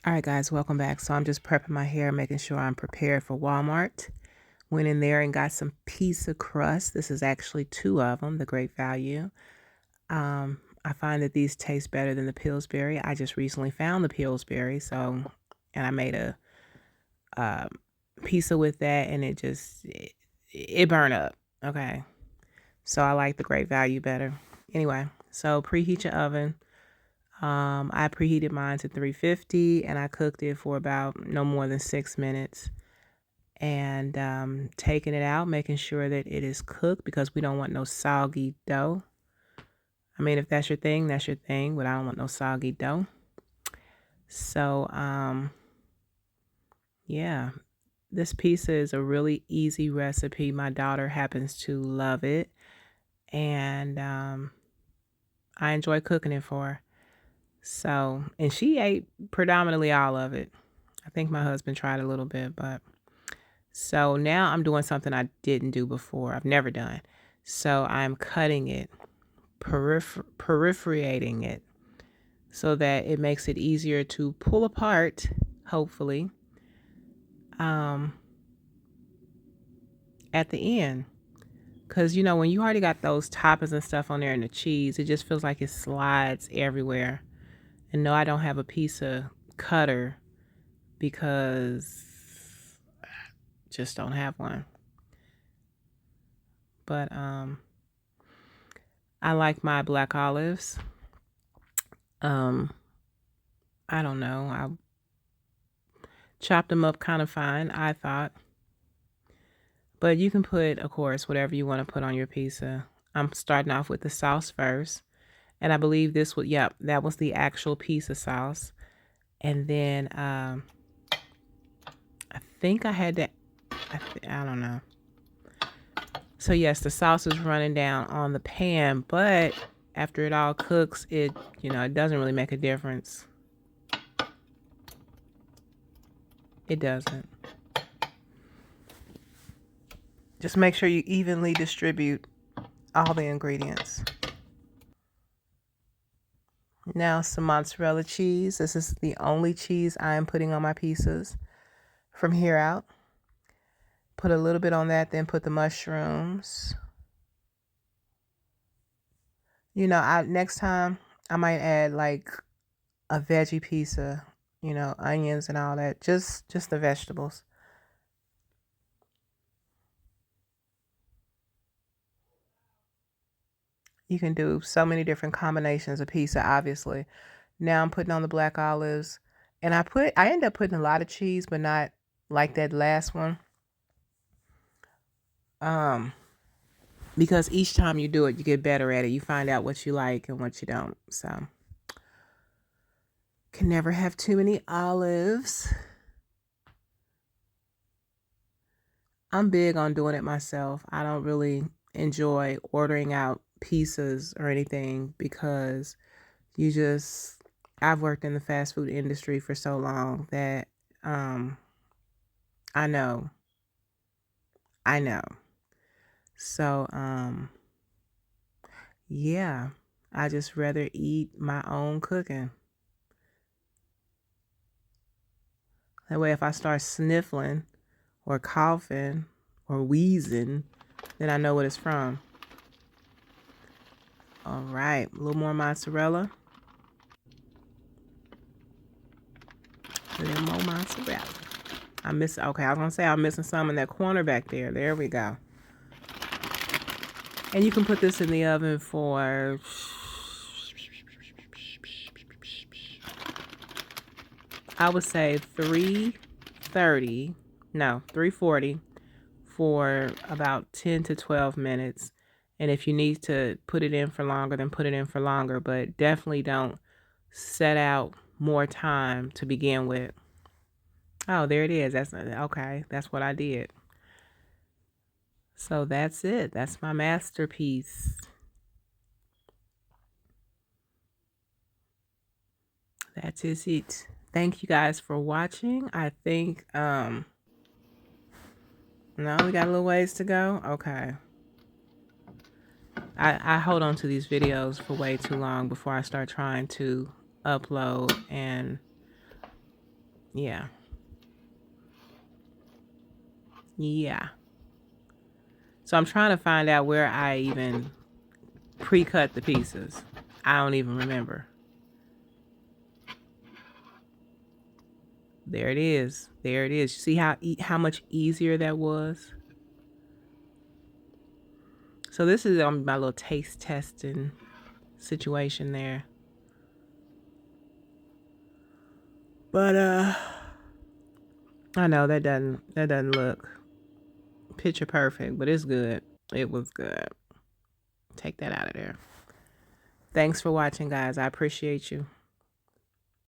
All right, guys, welcome back. So I'm just prepping my hair, making sure I'm prepared for Walmart. Went in there and got some pizza crust. This is actually two of them, the Great Value. I find that these taste better than the Pillsbury. I just recently found the Pillsbury, and I made a uh, pizza with that, and it burned up. Okay, so I like the Great Value better. Anyway, so preheat your oven. I preheated mine to 350 and I cooked it for about no more than 6 minutes. And taking it out, making sure that it is cooked because we don't want no soggy dough. I mean, if that's your thing, that's your thing, but I don't want no soggy dough. So, yeah, this pizza is a really easy recipe. My daughter happens to love it, and I enjoy cooking it for her. So, and she ate predominantly all of it. I think my husband tried a little bit, but so now I'm doing something I didn't do before. I've never done. So I'm cutting it, perforating it so that it makes it easier to pull apart, hopefully, um, at the end. Because, when you already got those toppings and stuff on there and the cheese, it just feels like it slides everywhere. And no, I don't have a pizza cutter because just don't have one. But I like my black olives. Um, I don't know. I chopped them up kind of fine, I thought. But you can put, of course, whatever you want to put on your pizza. I'm starting off with the sauce first. And I believe that was the actual pizza sauce. And then I think I had to, I don't know. So yes, the sauce is running down on the pan, but after it all cooks, it doesn't really make a difference. It doesn't. Just make sure you evenly distribute all the ingredients. Now some mozzarella cheese. This is the only cheese I am putting on my pizzas from here out. Put a little bit on that, then put the mushrooms. Next time I might add like a veggie pizza, onions and all that. Just the vegetables. You can do so many different combinations of pizza, obviously. Now I'm putting on the black olives. And I end up putting a lot of cheese, but not like that last one. Um, because each time you do it, you get better at it. You find out what you like and what you don't. So can never have too many olives. I'm big on doing it myself. I don't really enjoy ordering out pizzas or anything because you just I've worked in the fast food industry for so long that um I know. I know. So yeah, I just rather eat my own cooking. That way if I start sniffling or coughing or wheezing, then I know what it's from. All right, a little more mozzarella. A little more mozzarella. Okay, I was gonna say I'm missing some in that corner back there. There we go. And you can put this in the oven for I would say 330, no, 340 for about 10 to 12 minutes. And if you need to put it in for longer, then put it in for longer, but definitely don't set out more time to begin with. Oh, there it is. That's okay. That's what I did. So that's it. That's my masterpiece. That is it. Thank you guys for watching. I think no, we got a little ways to go. Okay. I hold on to these videos for way too long before I start trying to upload and Yeah. Yeah. So I'm trying to find out where I even pre-cut the pieces. I don't even remember. There it is. There it is. You see how much easier that was? So this is my little taste testing situation there. But I know that doesn't look picture perfect, but it's good. It was good. Take that out of there. Thanks for watching, guys. I appreciate you.